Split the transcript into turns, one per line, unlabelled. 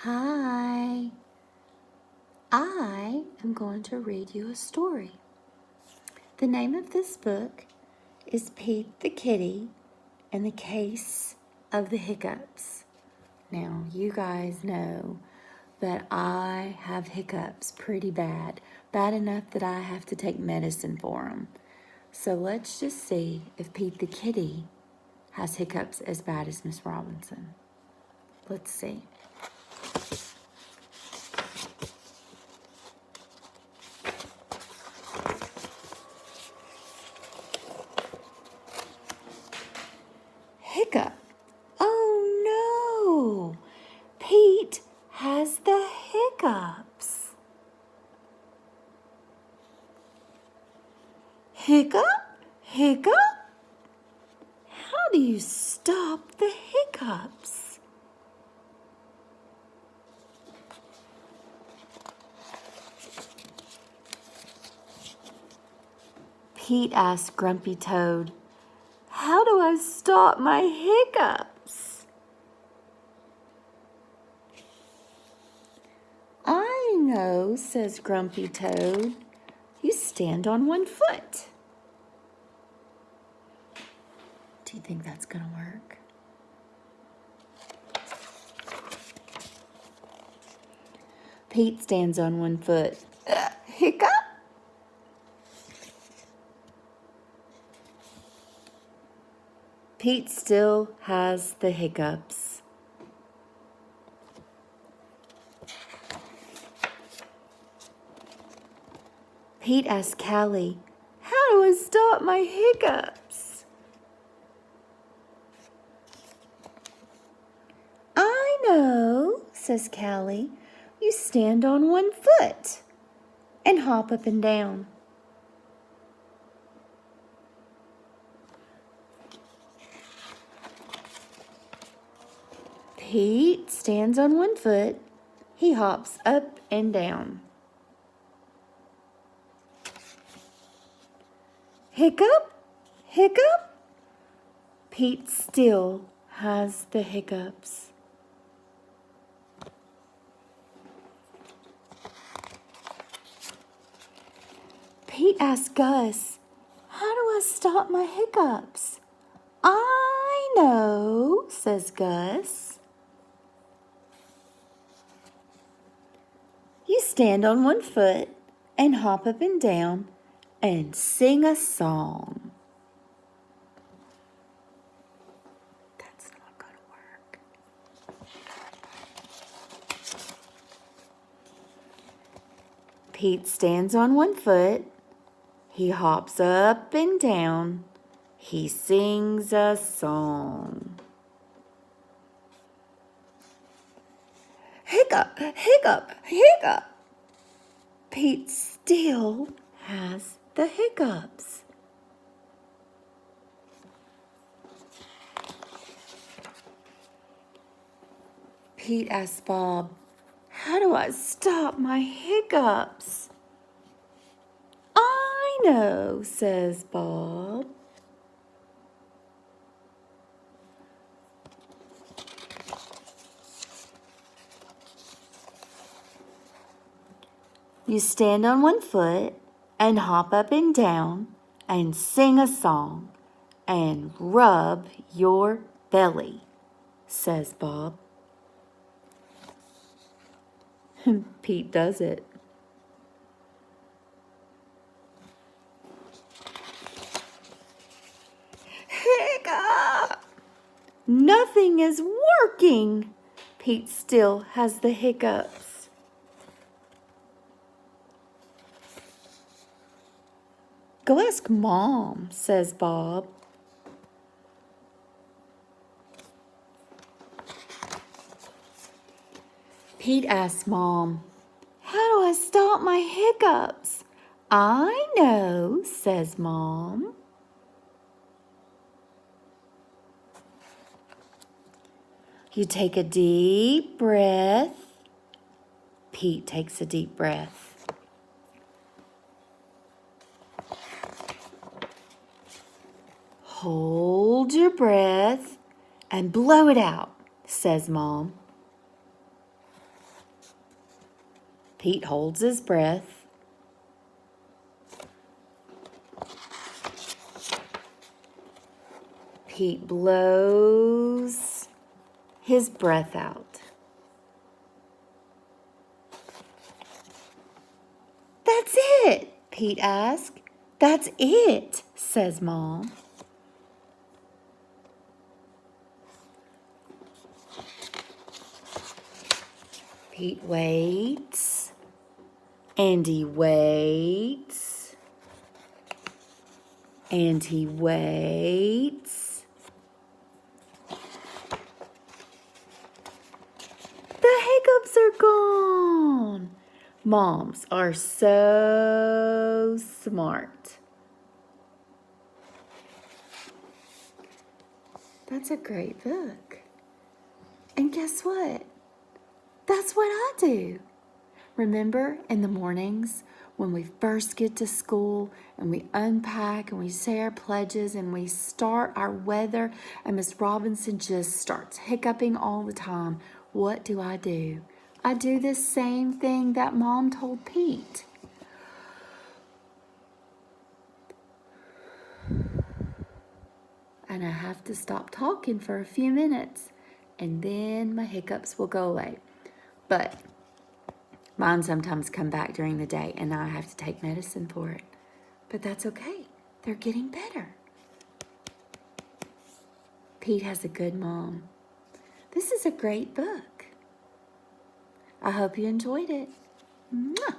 Hi, I am going to read you a story. The name of this book is Pete the Kitty and the Case of the Hiccups. Now, you guys know that I have hiccups pretty bad enough that I have to take medicine for them. So let's just see if Pete the Kitty has hiccups as bad as Miss Robinson. Let's see. Hiccup. Oh no! Pete has the hiccups. Hiccup? Hiccup? How do you stop the hiccups? Pete asked Grumpy Toad, "How do I stop my hiccups?" "I know," says Grumpy Toad. "You stand on one foot." Do you think that's going to work? Pete stands on one foot. Hiccup? Pete still has the hiccups. Pete asked Callie, "How do I stop my hiccups?" "I know," says Callie. "You stand on one foot and hop up and down." Pete stands on one foot. He hops up and down. Hiccup? Hiccup? Pete still has the hiccups. Pete asked Gus, "How do I stop my hiccups?" "I know," says Gus. "You stand on one foot and hop up and down and sing a song." That's not going to work. Pete stands on one foot. He hops up and down. He sings a song. Hiccup, hiccup, hiccup. Pete still has the hiccups. Pete asked Bob, "How do I stop my hiccups?" "I know," says Bob. You stand on one foot and hop up and down and sing a song and rub your belly, says Bob. Pete does it. Hiccup! Nothing is working. Pete still has the hiccups. Go ask Mom, says Bob. Pete asks Mom, "How do I stop my hiccups?" "I know," says Mom. You take a deep breath. Pete takes a deep breath. Hold your breath and blow it out, says Mom. Pete holds his breath. Pete blows his breath out. That's it, Pete asked. That's it, says Mom. Pete waits, and he waits, and he waits. The hiccups are gone. Moms are so smart. That's a great book. And guess what? That's what I do. Remember in the mornings when we first get to school and we unpack and we say our pledges and we start our weather and Miss Robinson just starts hiccuping all the time. What do? I do the same thing that Mom told Pete. And I have to stop talking for a few minutes and then my hiccups will go away. But mine sometimes come back during the day and I have to take medicine for it. But that's okay. They're getting better. Pete has a good mom. This is a great book. I hope you enjoyed it. Mwah!